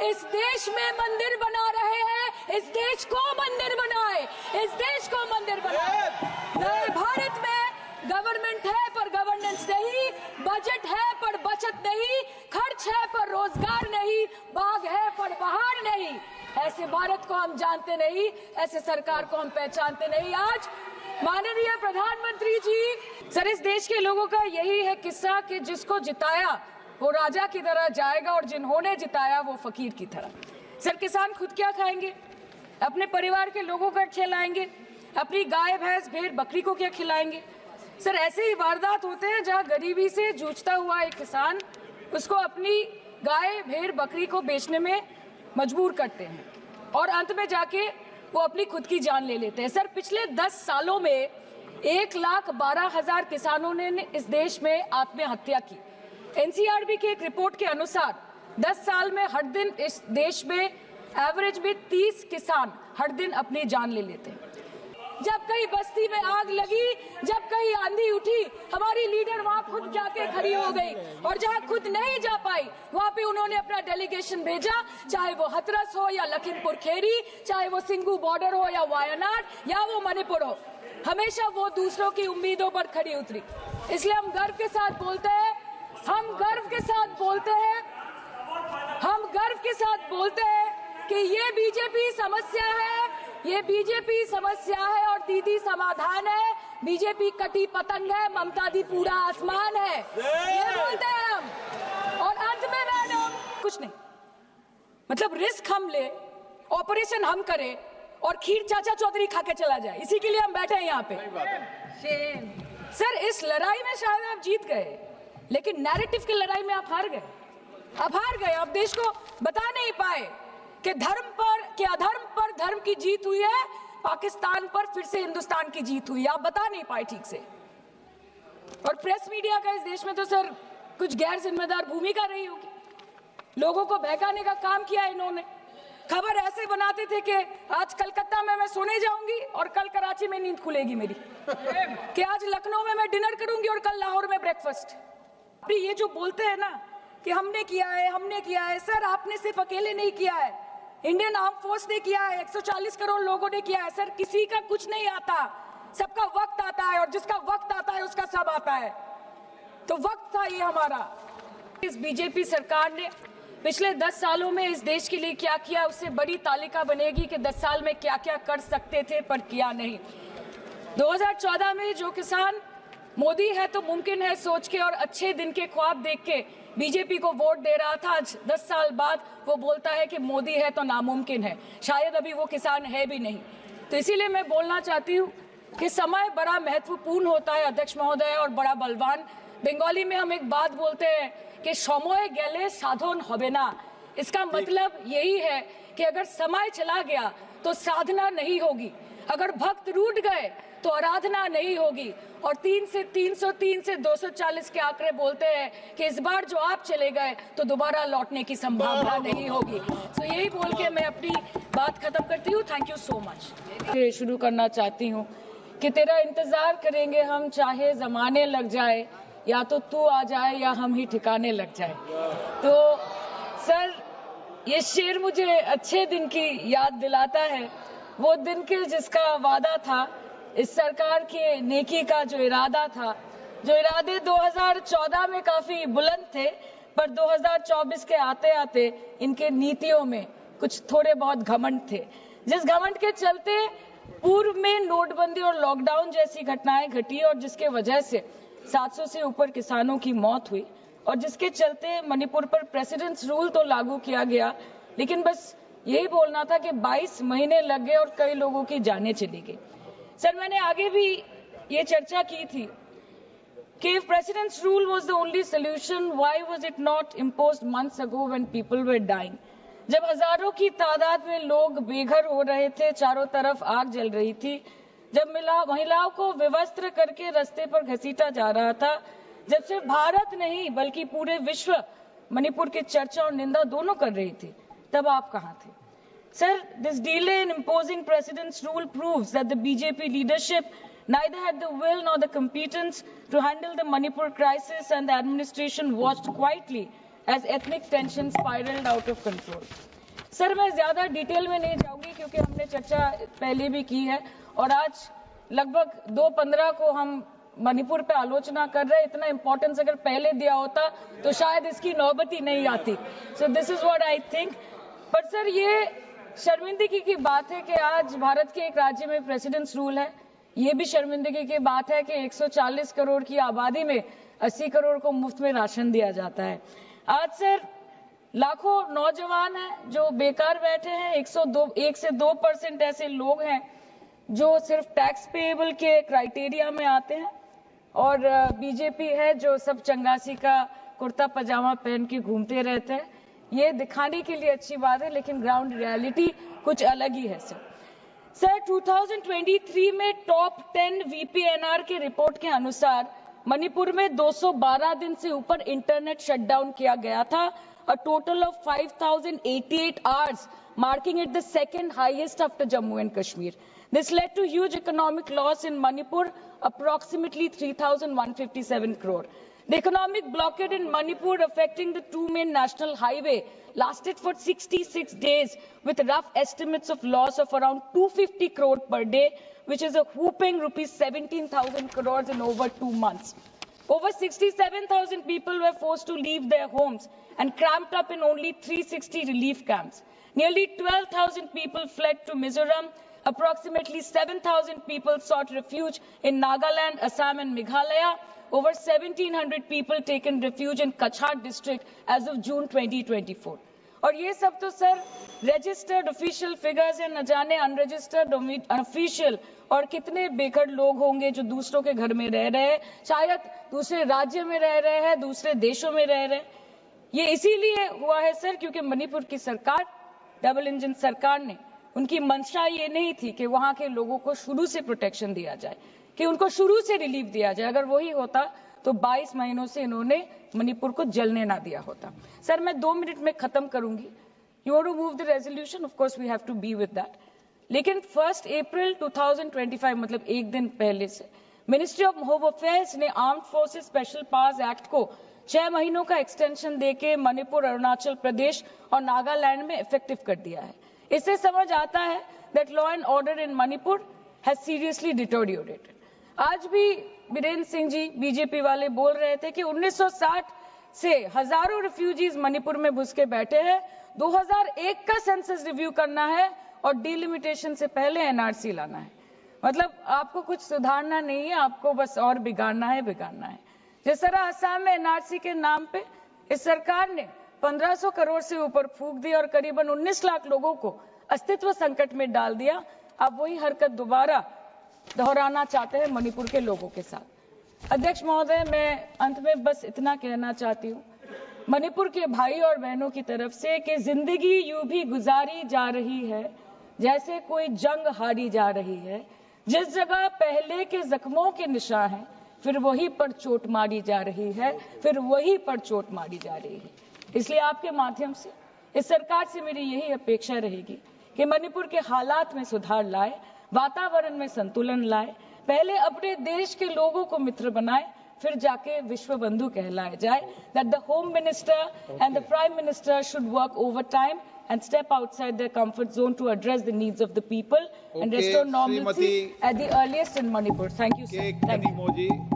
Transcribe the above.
इस देश में मंदिर बना रहे हैं। इस देश को मंदिर बनाए, इस देश को मंदिर बनाए। नए भारत में गवर्नमेंट है पर गवर्नेंस नहीं, बजट है पर बचत नहीं, खर्च है पर रोजगार नहीं, बाग है पर बहार नहीं। ऐसे भारत को हम जानते नहीं, ऐसे सरकार को हम पहचानते नहीं। आज माननीय प्रधानमंत्री जी, सर इस देश के लोगों का यही है किस्सा कि जिसको जिताया वो राजा की तरह जाएगा और जिन्होंने जिताया वो फकीर की तरह। सर किसान खुद क्या खाएंगे, अपने परिवार के लोगों को खिलाएंगे, अपनी गाय भैंस भेड़ बकरी को क्या खिलाएंगे। सर ऐसे ही वारदात होते हैं जहां गरीबी से जूझता हुआ एक किसान उसको अपनी गाय भेड़ बकरी को बेचने में मजबूर करते हैं और अंत में जाके वो अपनी खुद की जान ले लेते हैं। सर पिछले 10 सालों में 1,12,000 किसानों ने इस देश में आत्महत्या की। एनसीआरबी की एक रिपोर्ट के अनुसार 10 साल में हर दिन इस देश में एवरेज में 30 किसान हर दिन अपनी जान ले लेते हैं। जब कहीं बस्ती में आग लगी, जब कहीं आंधी उठी, हमारी लीडर वहां खुद जाके खड़ी हो गई और जहां खुद नहीं जा पाई वहां पे उन्होंने अपना डेलीगेशन भेजा, चाहे वो हथरस हो या लखीमपुर खीरी, चाहे वो सिंगू बॉर्डर हो या वायनाड या वो मणिपुर हो, हमेशा वो दूसरों की उम्मीदों पर खड़ी उतरी। इसलिए हम गर्व के साथ बोलते हैं, हम गर्व के साथ बोलते हैं, हम गर्व के साथ बोलते हैं कि ये बीजेपी समस्या है, ये बीजेपी समस्या है और दीदी समाधान है। बीजेपी कटी पतंग है, ममता दी पूरा आसमान है, ये बोलते हैं हम। और अंत में मैडम कुछ नहीं, मतलब रिस्क हम ले, ऑपरेशन हम करें और खीर चाचा चौधरी खा के चला जाए, इसी के लिए हम बैठे हैं यहाँ पे। सर इस लड़ाई में शायद आप जीत गए, लेकिन नैरेटिव की लड़ाई में आप हार गए। आप हार गए, आप देश को बता नहीं पाए कि धर्म पर कि अधर्म पर धर्म की जीत हुई है, पाकिस्तान पर फिर से हिंदुस्तान की जीत हुई है, आप बता नहीं पाए ठीक से। और प्रेस मीडिया का इस देश में तो सर कुछ गैर जिम्मेदार भूमिका रही होगी। लोगों को बहकाने का काम किया इन्होंने। खबर ऐसे बनाते थे कि आज कलकत्ता में मैं सोने जाऊंगी और कल कराची में नींद खुलेगी मेरी, कि आज लखनऊ में मैं डिनर करूंगी और कल लाहौर में ब्रेकफास्ट। अभी ये जो बोलते हैं ना कि हमने किया है, हमने किया है, सर आपने सिर्फ अकेले नहीं किया है, इंडियन आर्म फोर्स ने किया है, 140 करोड़ लोगों ने किया है। सर किसी का कुछ नहीं आता, सबका वक्त आता है और जिसका वक्त आता है उसका सब आता है। तो वक्त था ये हमारा। इस बीजेपी सरकार ने पिछले 10 सालों में इस देश के लिए क्या किया, उससे बड़ी तालिका बनेगी कि 10 साल में क्या क्या कर सकते थे पर किया नहीं। 2014 में जो किसान मोदी है तो मुमकिन है सोच के और अच्छे दिन के ख्वाब देख के बीजेपी को वोट दे रहा था, आज 10 साल बाद वो बोलता है कि मोदी है तो नामुमकिन है, शायद अभी वो किसान है भी नहीं। तो इसीलिए मैं बोलना चाहती हूँ कि समय बड़ा महत्वपूर्ण होता है अध्यक्ष महोदय और बड़ा बलवान। बंगाली में हम एक बात बोलते हैं कि समय गेले साधन होबे ना। इसका मतलब यही है कि अगर समय चला गया तो साधना नहीं होगी, अगर भक्त रूठ गए तो आराधना नहीं होगी। और 3 से 303 से 240 के आंकड़े बोलते हैं कि इस बार जो आप चले गए तो दोबारा लौटने की संभावना नहीं होगी। तो यही बोल के मैं अपनी बात खत्म करती हूँ। Thank you so much. शुरू करना चाहती हूँ कि तेरा इंतजार करेंगे हम, चाहे जमाने लग जाए, या तो तू आ जाए या हम ही ठिकाने लग जाए। तो सर ये शेर मुझे अच्छे दिन की याद दिलाता है, वो दिन के जिसका वादा था, इस सरकार के नेकी का जो इरादा था, जो इरादे 2014 में काफी बुलंद थे, पर 2024 के आते आते इनके नीतियों में कुछ थोड़े बहुत घमंड थे, जिस घमंड के चलते पूर्व में नोटबंदी और लॉकडाउन जैसी घटनाएं घटी और जिसके वजह से 700 से ऊपर किसानों की मौत हुई और जिसके चलते मणिपुर पर प्रेसिडेंट्स रूल तो लागू किया गया, लेकिन बस यही बोलना था कि 22 महीने लग गए और कई लोगों की जानें चली गई। सर मैंने आगे भी ये चर्चा की थी कि if president's rule was the only solution, why was it not imposed months ago when people were dying? जब हजारों की तादाद में लोग बेघर हो रहे थे, चारों तरफ आग जल रही थी, जब महिलाओं को विवस्त्र करके रास्ते पर घसीटा जा रहा था, जब सिर्फ भारत नहीं बल्कि पूरे विश्व मणिपुर की चर्चा और निंदा दोनों कर रही थी, तब आप कहाँ थे? Sir, this delay in imposing president's rule proves that the BJP leadership neither had the will nor the competence to handle the Manipur crisis, and the administration watched quietly as ethnic tension spiraled out of control. Sir मैं ज्यादा detail में नहीं जाऊंगी क्योंकि हमने चर्चा पहले भी की है और आज लगभग 2:15 को हम मणिपुर पे आलोचना कर रहे हैं. इतना इंपॉर्टेंस अगर पहले दिया होता तो शायद इसकी नौबत ही नहीं आती. So this is what I think. पर सर ये शर्मिंदगी की बात है कि आज भारत के एक राज्य में प्रेसिडेंट्स रूल है. ये भी शर्मिंदगी की बात है कि 140 करोड़ की आबादी में 80 करोड़ को मुफ्त में राशन दिया जाता है. आज सर लाखों नौजवान हैं जो बेकार बैठे हैं. 1 से 2% ऐसे लोग हैं जो सिर्फ टैक्स पेएबल के क्राइटेरिया में आते हैं और बीजेपी है जो सब चंगासी का कुर्ता पजामा पहन के घूमते रहते हैं. ये दिखाने के लिए अच्छी बात है लेकिन ग्राउंड रियलिटी कुछ अलग ही है. सर 2023 में टॉप 10 VPNR के रिपोर्ट के अनुसार मणिपुर में 212 दिन से ऊपर इंटरनेट शटडाउन किया गया था. A total of 5,088 hours, marking it the second highest after Jammu and Kashmir. This led to huge economic loss in Manipur, approximately 3,157 crore. The economic blockade in Manipur affecting the two main national highway lasted for 66 days with rough estimates of loss of around 250 crore per day, which is a whopping rupees 17,000 crores in over 2 months. Over 67,000 people were forced to leave their homes and cramped up in only 360 relief camps. Nearly 12,000 people fled to Mizoram. Approximately 7,000 people sought refuge in Nagaland, Assam and Meghalaya. Over 1,700 people taken refuge in Kachhar district as of June 2024. और ये सब तो sir registered official figures है, न जाने unregistered official और कितने बेघर लोग होंगे जो दूसरों के घर में रह रहे हैं, शायद दूसरे राज्य में रह रहे हैं, दूसरे देशों में रह रहे हैं. ये इसीलिए हुआ है सर क्योंकि मणिपुर की सरकार, डबल इंजन सरकार ने, उनकी मंशा ये नहीं थी कि वहां के लोगों को शुरू से प्रोटेक्शन दिया जाए, कि उनको शुरू से रिलीफ दिया जाए. अगर वही होता तो 22 महीनों से इन्होंने मणिपुर को जलने ना दिया होता. सर मैं 2 मिनट में खत्म करूंगी. You want to move the resolution, of course we have to be with that. लेकिन 1 अप्रैल 2025 मतलब एक दिन पहले से मिनिस्ट्री ऑफ होम अफेयर्स ने armed forces special powers act को 6 महीनों का एक्सटेंशन देके मणिपुर, अरुणाचल प्रदेश और नागालैंड में इफेक्टिव कर दिया है. इससे समझ आता है that law and order in Manipur has seriously deteriorated. आज भी बीरेंद्र सिंह जी बीजेपी वाले बोल रहे थे कि 1960 से हजारों रिफ्यूजीज मणिपुर में घुस के बैठे हैं. 2001 का सेंसस रिव्यू करना है और डिलिमिटेशन से पहले एनआरसी लाना है. मतलब आपको कुछ सुधारना नहीं है, आपको बस और बिगाड़ना है. जिस तरह असम में एनआरसी के नाम पे इस सरकार ने 1500 करोड़ से ऊपर फूंक दी और करीबन 19 लाख लोगों को अस्तित्व संकट में डाल दिया. अब वही हरकत दोबारा दोहराना चाहते हैं मणिपुर के लोगों के साथ. अध्यक्ष महोदय, मैं अंत में बस इतना कहना चाहती हूँ मणिपुर के भाई और बहनों की तरफ से कि जिंदगी यूं भी गुजारी जा रही है जैसे कोई जंग हारी जा रही है. जिस जगह पहले के जख्मों के निशान हैं फिर वहीं पर चोट मारी जा रही है, इसलिए आपके माध्यम से इस सरकार से मेरी यही अपेक्षा रहेगी कि मणिपुर के हालात में सुधार लाए, वातावरण में संतुलन लाए, पहले अपने देश के लोगों को मित्र बनाए, फिर जाके विश्व बंधु कहलाए जाए. That the home minister and the prime minister should work over time and step outside their comfort zone to address the needs of the people and restore normalcy at the earliest in Manipur. Thank you, sir. Thank you.